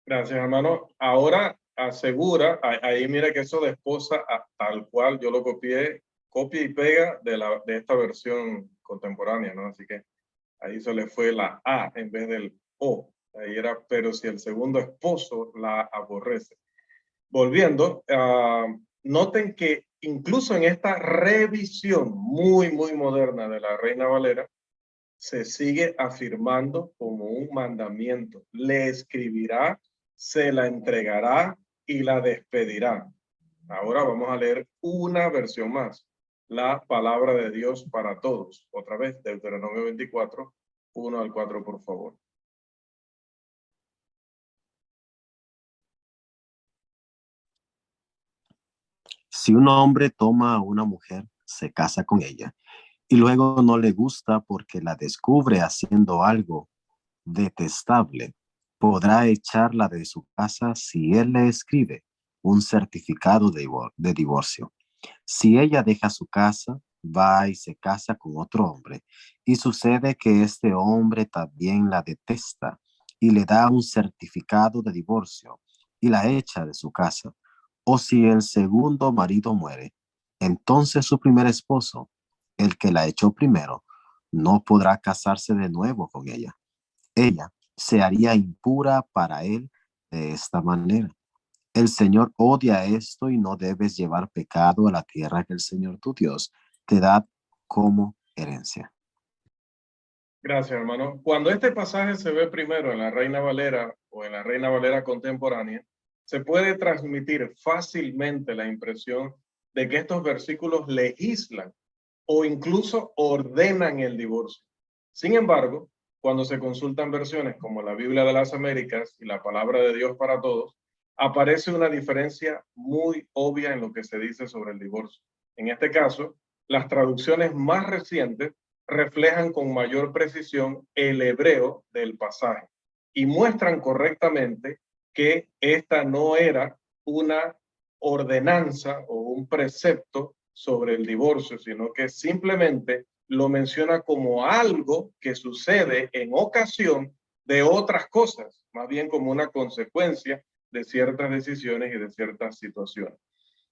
Gracias, hermano. Ahora asegura, ahí mira que eso de esposa, tal cual yo lo copié, copia y pega de esta versión contemporánea, ¿no? Así que ahí se le fue la A en vez del O. Ahí era, pero si el segundo esposo la aborrece. Volviendo, noten que incluso en esta revisión muy, muy moderna de la Reina Valera, se sigue afirmando como un mandamiento. Le escribirá, se la entregará y la despedirá. Ahora vamos a leer una versión más. La palabra de Dios para todos. Otra vez, Deuteronomio 24, 1 al 4, por favor. Si un hombre toma a una mujer, se casa con ella, y luego no le gusta porque la descubre haciendo algo detestable, podrá echarla de su casa si él le escribe un certificado de divorcio. Si ella deja su casa, va y se casa con otro hombre, y sucede que este hombre también la detesta y le da un certificado de divorcio y la echa de su casa, o si el segundo marido muere, entonces su primer esposo, el que la echó primero, no podrá casarse de nuevo con ella. Ella se haría impura para él de esta manera. El Señor odia esto y no debes llevar pecado a la tierra que el Señor tu Dios te da como herencia. Gracias, hermano. Cuando este pasaje se ve primero en la Reina Valera o en la Reina Valera contemporánea, se puede transmitir fácilmente la impresión de que estos versículos legislan o incluso ordenan el divorcio. Sin embargo, cuando se consultan versiones como la Biblia de las Américas y la Palabra de Dios para Todos, aparece una diferencia muy obvia en lo que se dice sobre el divorcio. En este caso, las traducciones más recientes reflejan con mayor precisión el hebreo del pasaje y muestran correctamente que esta no era una ordenanza o un precepto sobre el divorcio, sino que simplemente lo menciona como algo que sucede en ocasión de otras cosas, más bien como una consecuencia de ciertas decisiones y de ciertas situaciones.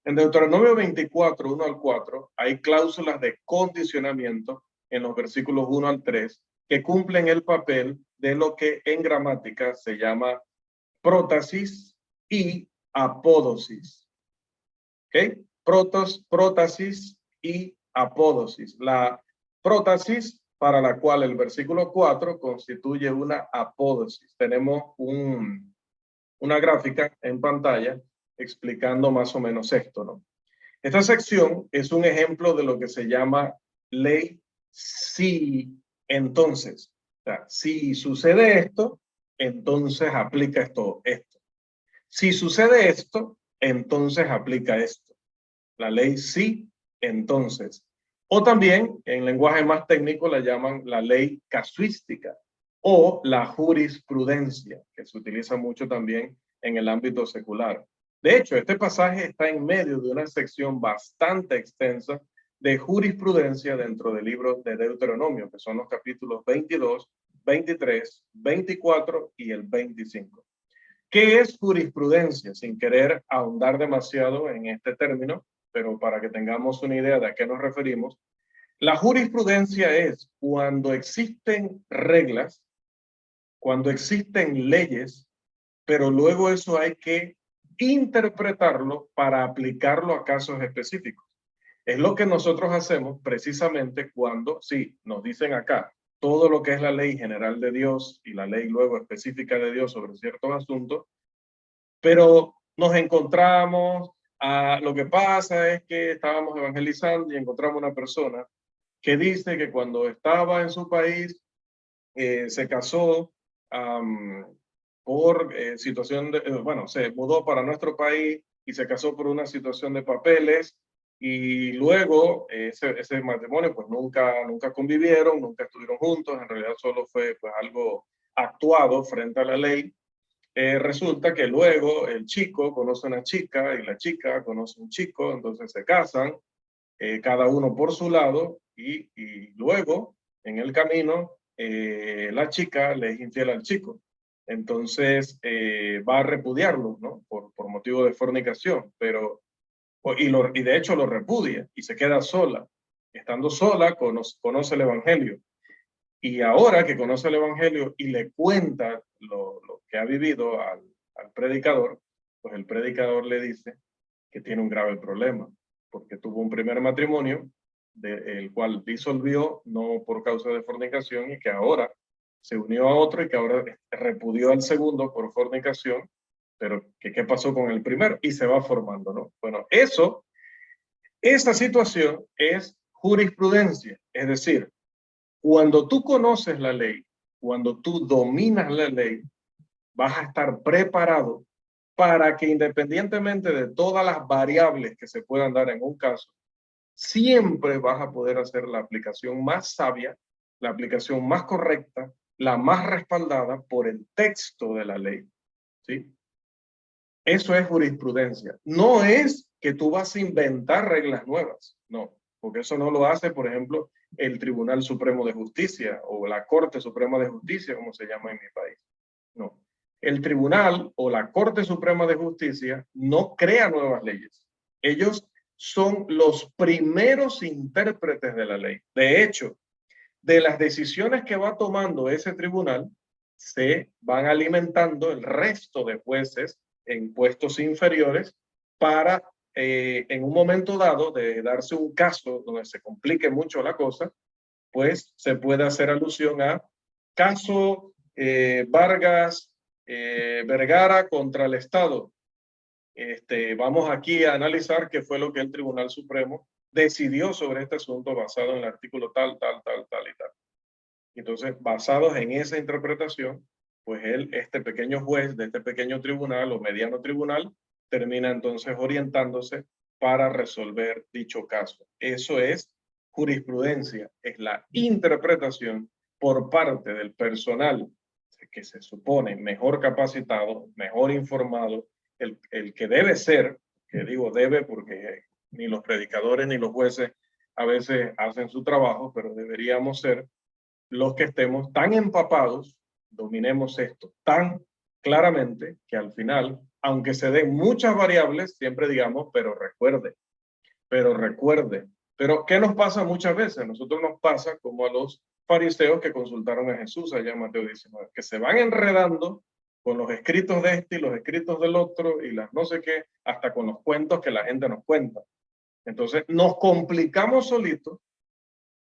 En Deuteronomio 24, 1 al 4, hay cláusulas de condicionamiento en los versículos 1 al 3 que cumplen el papel de lo que en gramática se llama prótasis y apódosis. ¿Ok? Prótasis y apódosis. La prótasis, para la cual el versículo 4 constituye una apódosis. Tenemos una gráfica en pantalla explicando más o menos esto, ¿no? Esta sección es un ejemplo de lo que se llama ley si entonces. O sea, si sucede esto, entonces aplica esto. Si sucede esto, entonces aplica esto. La ley sí, entonces. O también, en lenguaje más técnico, la llaman la ley casuística. o la jurisprudencia, que se utiliza mucho también en el ámbito secular. De hecho, este pasaje está en medio de una sección bastante extensa de jurisprudencia dentro del libro de Deuteronomio, que son los capítulos 22, 23, 24 y el 25. ¿Qué es jurisprudencia? Sin querer ahondar demasiado en este término, pero para que tengamos una idea de a qué nos referimos, la jurisprudencia es cuando existen reglas, cuando existen leyes, pero luego eso hay que interpretarlo para aplicarlo a casos específicos. Es lo que nosotros hacemos precisamente cuando, sí, nos dicen acá, todo lo que es la ley general de Dios y la ley luego específica de Dios sobre ciertos asuntos, pero nos encontramos, lo que pasa es que estábamos evangelizando y encontramos una persona que dice que cuando estaba en su país se casó por situación de, bueno, se mudó para nuestro país y se casó por una situación de papeles y luego ese matrimonio pues nunca convivieron, nunca estuvieron juntos, en realidad solo fue pues algo actuado frente a la ley. Resulta que luego el chico conoce a una chica y la chica conoce a un chico, entonces se casan, cada uno por su lado y luego en el camino la chica le es infiel al chico. Entonces va a repudiarlo, ¿no? Por motivo de fornicación, pero y de hecho lo repudia y se queda sola. Estando sola, conoce el Evangelio. Y ahora que conoce el Evangelio y le cuenta lo que ha vivido al predicador, pues el predicador le dice que tiene un grave problema, porque tuvo un primer matrimonio, el cual disolvió, no por causa de fornicación, y que ahora se unió a otro y que ahora repudió al segundo por fornicación, pero ¿qué pasó con el primero? Y se va formando, ¿no? Bueno, esa situación es jurisprudencia, es decir, cuando tú conoces la ley, cuando tú dominas la ley, vas a estar preparado para que independientemente de todas las variables que se puedan dar en un caso, siempre vas a poder hacer la aplicación más sabia, la aplicación más correcta, la más respaldada por el texto de la ley. ¿Sí? Eso es jurisprudencia. No es que tú vas a inventar reglas nuevas, no, porque eso no lo hace, por ejemplo, el Tribunal Supremo de Justicia o la Corte Suprema de Justicia, como se llama en mi país. No. El Tribunal o la Corte Suprema de Justicia no crea nuevas leyes. Ellos son los primeros intérpretes de la ley. De hecho, de las decisiones que va tomando ese tribunal, se van alimentando el resto de jueces en puestos inferiores para, en un momento dado, de darse un caso donde se complique mucho la cosa, pues se puede hacer alusión a caso Vargas Vergara contra el Estado. Vamos aquí a analizar qué fue lo que el Tribunal Supremo decidió sobre este asunto basado en el artículo tal y tal. Entonces, basados en esa interpretación, pues este pequeño juez de este pequeño tribunal o mediano tribunal termina entonces orientándose para resolver dicho caso. Eso es jurisprudencia, es la interpretación por parte del personal que se supone mejor capacitado, mejor informado, el que debe ser, que digo debe porque ni los predicadores ni los jueces a veces hacen su trabajo, pero deberíamos ser los que estemos tan empapados, dominemos esto tan claramente que al final, aunque se den muchas variables, siempre digamos, pero recuerde. Pero ¿qué nos pasa muchas veces? A nosotros nos pasa como a los fariseos que consultaron a Jesús allá en Mateo 19, que se van enredando con los escritos de este y los escritos del otro y las no sé qué, hasta con los cuentos que la gente nos cuenta. Entonces nos complicamos solitos,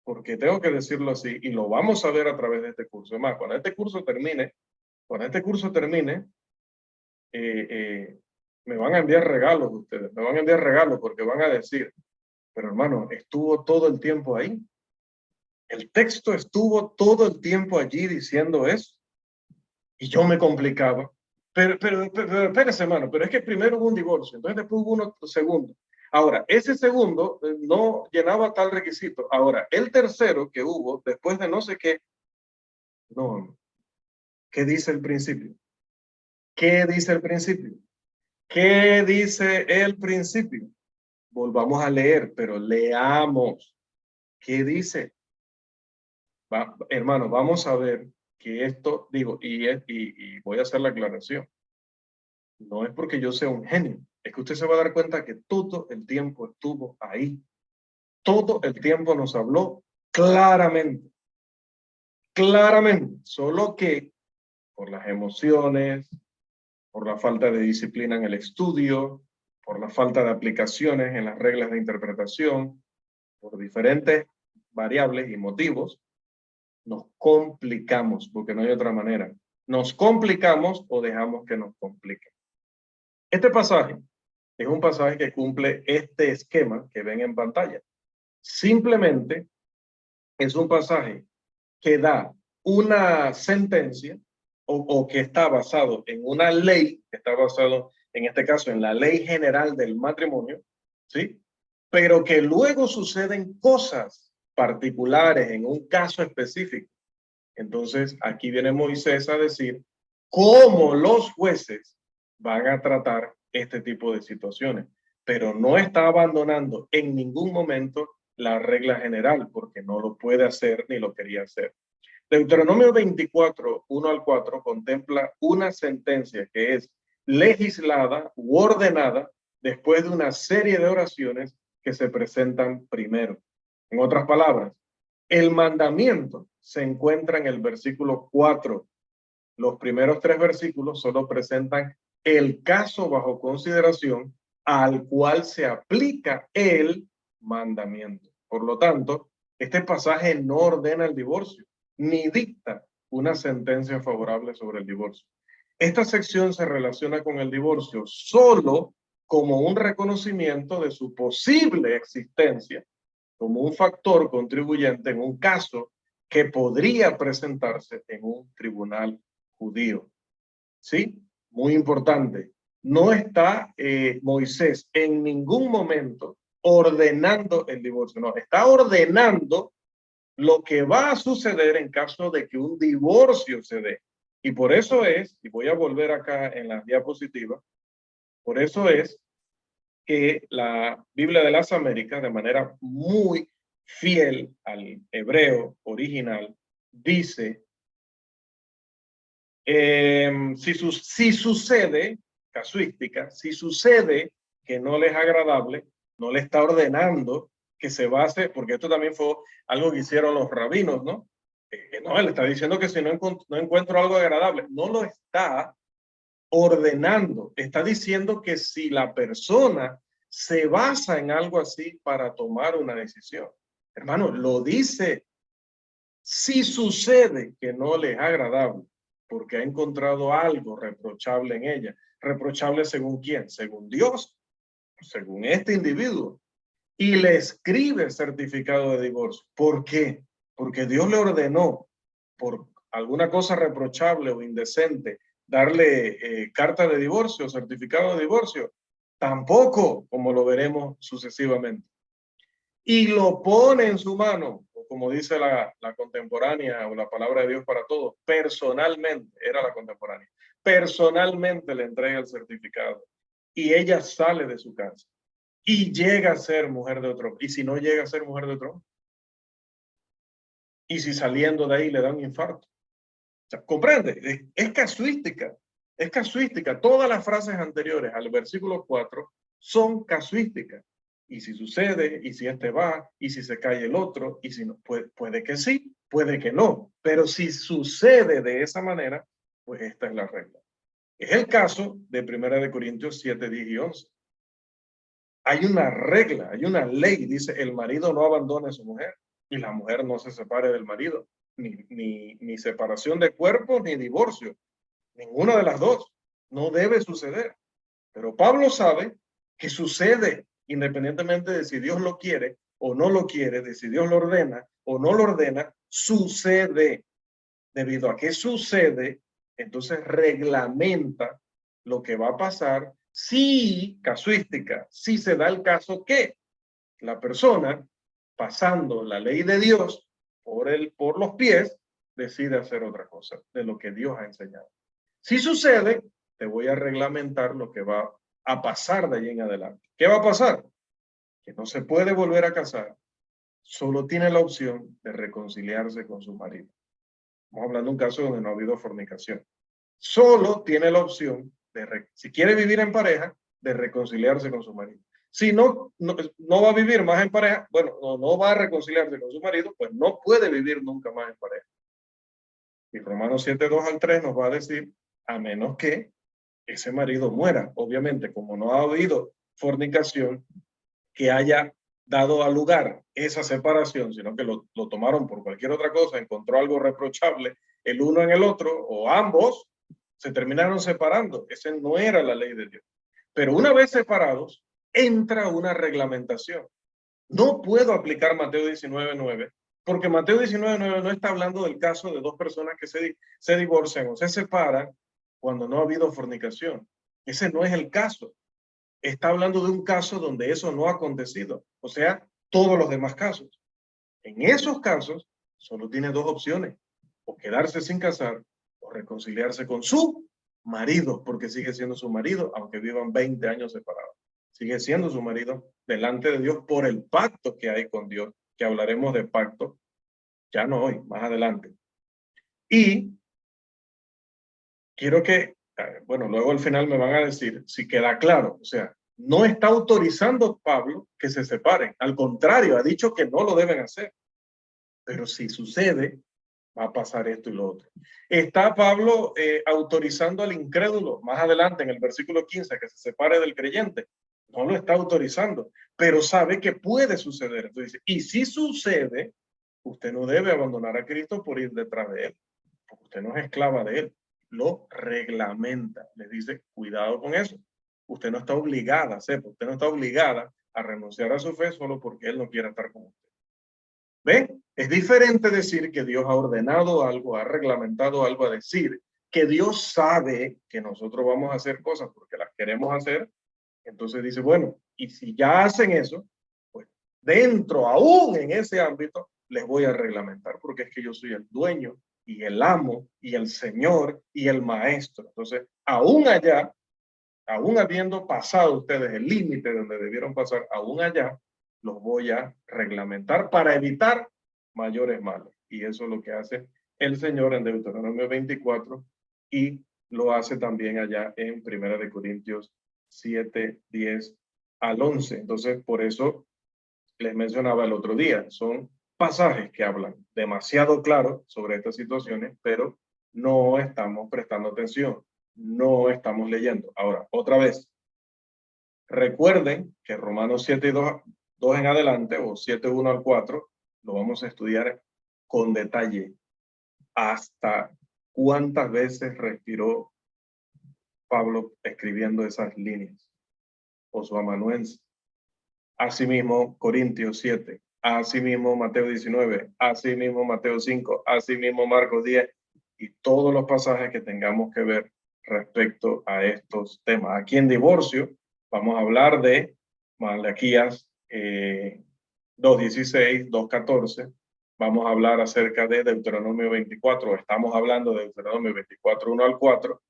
porque tengo que decirlo así, y lo vamos a ver a través de este curso. Además, cuando este curso termine, me van a enviar regalos ustedes, me van a enviar regalos porque van a decir, pero hermano, estuvo todo el tiempo ahí. El texto estuvo todo el tiempo allí diciendo eso. Y yo me complicaba. Pero espérese, hermano, pero es que primero hubo un divorcio, entonces después hubo uno segundo. Ahora, ese segundo no llenaba tal requisito. Ahora, el tercero que hubo, después de no sé qué, no, ¿Qué dice el principio? ¿Qué dice el principio? ¿Qué dice el principio? Volvamos a leer, pero leamos. ¿Qué dice? Hermano, vamos a ver que esto, digo, y voy a hacer la aclaración. No es porque yo sea un genio, es que usted se va a dar cuenta que todo el tiempo estuvo ahí. Todo el tiempo nos habló claramente. Claramente, solo que por las emociones, por la falta de disciplina en el estudio, por la falta de aplicaciones en las reglas de interpretación, por diferentes variables y motivos, nos complicamos, porque no hay otra manera. Nos complicamos o dejamos que nos compliquen. Este pasaje es un pasaje que cumple este esquema que ven en pantalla. Simplemente es un pasaje que da una sentencia o que está basado en una ley, que está basado en este caso en la ley general del matrimonio, ¿sí? Pero que luego suceden cosas particulares en un caso específico. Entonces aquí viene Moisés a decir cómo los jueces van a tratar este tipo de situaciones, pero no está abandonando en ningún momento la regla general porque no lo puede hacer ni lo quería hacer. Deuteronomio 24, 1 al 4 contempla una sentencia que es legislada u ordenada después de una serie de oraciones que se presentan primero. En otras palabras, el mandamiento se encuentra en el versículo 4. Los primeros 3 versículos solo presentan el caso bajo consideración al cual se aplica el mandamiento. Por lo tanto, este pasaje no ordena el divorcio, ni dicta una sentencia favorable sobre el divorcio. Esta sección se relaciona con el divorcio solo como un reconocimiento de su posible existencia como un factor contribuyente en un caso que podría presentarse en un tribunal judío. ¿Sí? Muy importante. No está Moisés en ningún momento ordenando el divorcio, no, está ordenando lo que va a suceder en caso de que un divorcio se dé. Y por eso es, y voy a volver acá en las diapositivas, por eso es que la Biblia de las Américas, de manera muy fiel al hebreo original, dice, si sucede, casuística, si sucede que no le es agradable, no le está ordenando que se base, porque esto también fue algo que hicieron los rabinos, ¿no? No, él está diciendo que si no encuentro algo agradable, no lo está ordenando, está diciendo que si la persona se basa en algo así para tomar una decisión, hermano, lo dice, si sucede que no le es agradable, porque ha encontrado algo reprochable en ella, reprochable según quién, según Dios, según este individuo, y le escribe certificado de divorcio. ¿Por qué? Porque Dios le ordenó por alguna cosa reprochable o indecente darle carta de divorcio, certificado de divorcio. Tampoco, como lo veremos sucesivamente. Y lo pone en su mano, o como dice la contemporánea o la palabra de Dios para todos, personalmente, era la contemporánea, personalmente le entrega el certificado y ella sale de su casa y llega a ser mujer de otro. ¿Y si no llega a ser mujer de otro? ¿Y si saliendo de ahí le da un infarto? O sea, ¿comprende? Es casuística. Es casuística. Todas las frases anteriores al versículo 4 son casuísticas. Y si sucede, y si este va, y si se cae el otro, y si no, puede que sí, puede que no. Pero si sucede de esa manera, pues esta es la regla. Es el caso de 1 Corintios 7, 10 y 11. Hay una regla, hay una ley, dice, el marido no abandone a su mujer y la mujer no se separe del marido. Ni separación de cuerpos ni divorcio. Ninguna de las dos. No debe suceder. Pero Pablo sabe que sucede independientemente de si Dios lo quiere o no lo quiere, de si Dios lo ordena o no lo ordena, sucede. Debido a que sucede, entonces reglamenta lo que va a pasar si, casuística, si se da el caso que la persona, pasando la ley de Dios por los pies, decide hacer otra cosa de lo que Dios ha enseñado. Si sucede, te voy a reglamentar lo que va a pasar de allí en adelante. ¿Qué va a pasar? Que no se puede volver a casar. Solo tiene la opción de reconciliarse con su marido. Estamos hablando de un caso donde no ha habido fornicación. Solo tiene la opción de, si quiere vivir en pareja, de reconciliarse con su marido. Si no va a vivir más en pareja, bueno, no va a reconciliarse con su marido, pues no puede vivir nunca más en pareja. Y Romanos 7, 2 al 3 nos va a decir, a menos que ese marido muera. Obviamente, como no ha habido fornicación que haya dado a lugar esa separación, sino que lo tomaron por cualquier otra cosa, encontró algo reprochable el uno en el otro, o ambos, se terminaron separando. Esa no era la ley de Dios. Pero una vez separados, entra una reglamentación. No puedo aplicar Mateo 19:9, porque Mateo 19:9 no está hablando del caso de dos personas que se divorcian o se separan cuando no ha habido fornicación. Ese no es el caso. Está hablando de un caso donde eso no ha acontecido, o sea, todos los demás casos. En esos casos, solo tiene dos opciones, o quedarse sin casar o reconciliarse con su marido, porque sigue siendo su marido, aunque vivan 20 años separados. Sigue siendo su marido delante de Dios por el pacto que hay con Dios, que hablaremos de pacto, ya no hoy, más adelante. Y quiero que, bueno, luego al final me van a decir si queda claro, o sea, no está autorizando Pablo que se separen, al contrario, ha dicho que no lo deben hacer, pero si sucede, va a pasar esto y lo otro. Está Pablo autorizando al incrédulo, más adelante en el versículo 15, que se separe del creyente. No lo está autorizando, pero sabe que puede suceder. Entonces, y si sucede, usted no debe abandonar a Cristo por ir detrás de él, porque usted no es esclava de él. Lo reglamenta, le dice, cuidado con eso. Usted no está obligada, sepa, usted no está obligada a renunciar a su fe solo porque él no quiere estar con usted. ¿Ven? Es diferente decir que Dios ha ordenado algo, ha reglamentado algo, a decir que Dios sabe que nosotros vamos a hacer cosas porque las queremos hacer. Entonces dice, bueno, y si ya hacen eso, pues dentro, aún en ese ámbito, les voy a reglamentar, porque es que yo soy el dueño y el amo y el Señor y el maestro. Entonces, aún allá, aún habiendo pasado ustedes el límite donde debieron pasar, aún allá, los voy a reglamentar para evitar mayores males. Y eso es lo que hace el Señor en Deuteronomio 24 y lo hace también allá en 1 Corintios 7, 10 al 11. Entonces, por eso les mencionaba el otro día, son pasajes que hablan demasiado claro sobre estas situaciones, pero no estamos prestando atención, no estamos leyendo. Ahora, otra vez, recuerden que Romanos 7, 2 en adelante, o 7, 1 al 4, lo vamos a estudiar con detalle. Hasta cuántas veces respiró Pablo escribiendo esas líneas, o su amanuense. Asimismo, Corintios 7, asimismo Mateo 19, asimismo Mateo 5, asimismo Marcos 10, y todos los pasajes que tengamos que ver respecto a estos temas. Aquí en divorcio vamos a hablar de Malaquías 2:16, 2:14. Vamos a hablar acerca de Deuteronomio 24, estamos hablando de Deuteronomio 24, 1 al 4,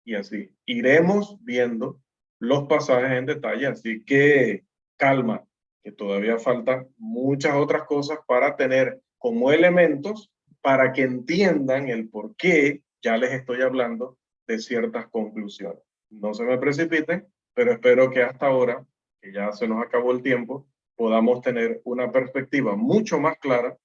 y así. Iremos viendo los pasajes en detalle, así que calma, que todavía faltan muchas otras cosas para tener como elementos para que entiendan el por qué ya les estoy hablando de ciertas conclusiones. No se me precipiten, pero espero que hasta ahora, que ya se nos acabó el tiempo, podamos tener una perspectiva mucho más clara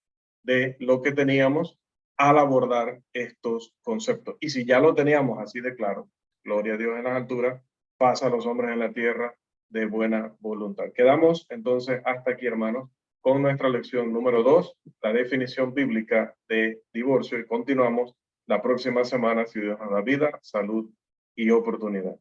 de lo que teníamos al abordar estos conceptos. Y si ya lo teníamos así de claro, gloria a Dios en las alturas, paz a los hombres en la tierra de buena voluntad. Quedamos entonces hasta aquí, hermanos, con nuestra lección número 2, la definición bíblica de divorcio, y continuamos la próxima semana, si Dios nos da vida, salud y oportunidad.